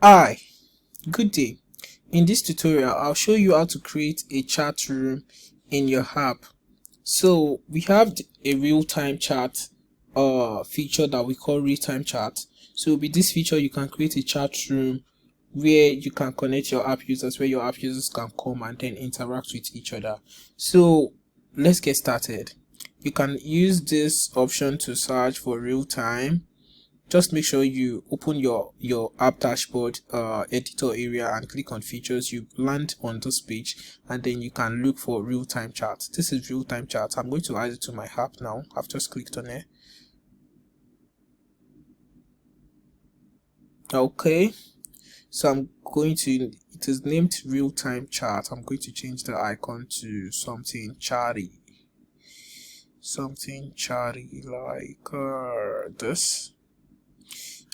Hi, good day. In this tutorial, I'll show you how to create a chat room in your app. So we have a real-time chat feature that we call real-time chat. So with this feature, you can create a chat room where you can connect your app users, where your app users can come and then interact with each other. So let's get started. You can use this option to search for real-time. Just make sure you open your app dashboard editor area and click on features. You land on this page and then you can look for real-time chat. This is real-time chat. I'm going to add it to my app now. I've just clicked on it. Okay, so I'm going to, it is named real-time chat. I'm going to change the icon to something chatty like this.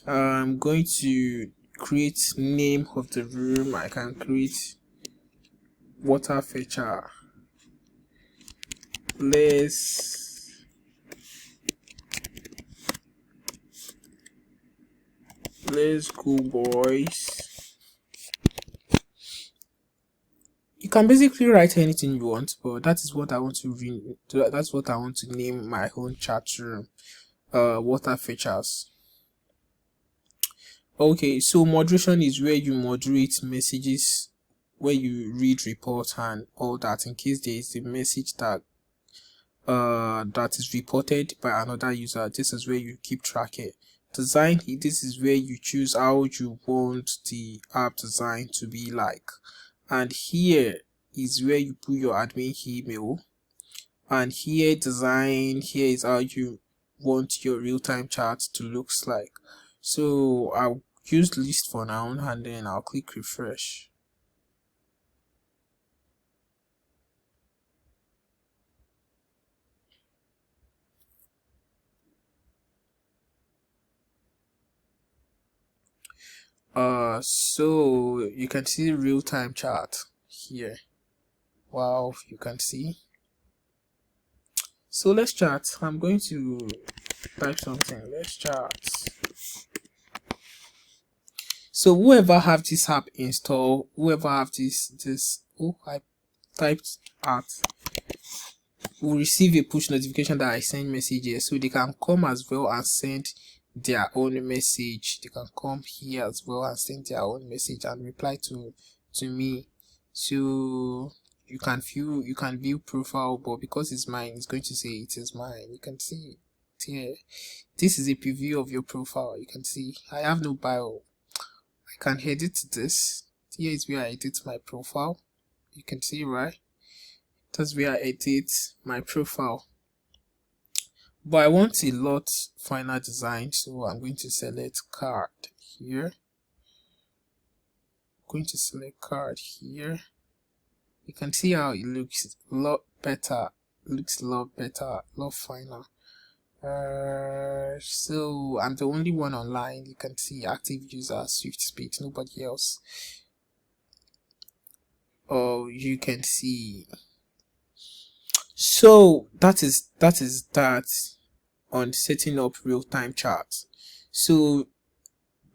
I'm going to create name of the room. I can create water feature. Let's go, boys. You can basically write anything you want, but that is what I want to read. That's what I want to name my own chat room. Water features. Okay, so moderation is where you moderate messages, where you read reports and all that in case there is a message that is reported by another user. This is where you keep track it. Design, this is where you choose how you want the app design to be like, and here is where you put your admin email, and here design, here is how you want your real-time chat to looks like. So I'll use list for now and then I'll click refresh. So you can see real-time chat here. Wow, you can see. So let's chat. I'm going to type something. Let's chat. So whoever have this app installed, whoever have this I typed at, will receive a push notification that I send messages, so they can come as well and send their own message. They can come here as well and send their own message and reply to me. So you can view profile, but because it's mine, it's going to say it is mine. You can see it here. This is a preview of your profile. You can see I have no bio. I can edit this. Here is where I edit my profile. You can see, right? That's where I edit my profile. But I want a lot finer design, so I'm going to select card here. I'm going to select card here. You can see how it looks a lot better. Looks a lot better, a lot finer. So I'm the only one online. You can see active user, swift speed, nobody else. Oh, you can see. So that is that on setting up real-time chat. So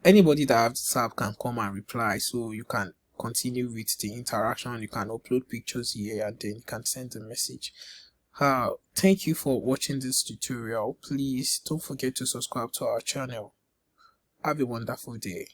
anybody that have this app can come and reply, so you can continue with the interaction. You can upload pictures here and then you can send a message. Thank you for watching this tutorial. Please don't forget to subscribe to our channel. Have a wonderful day.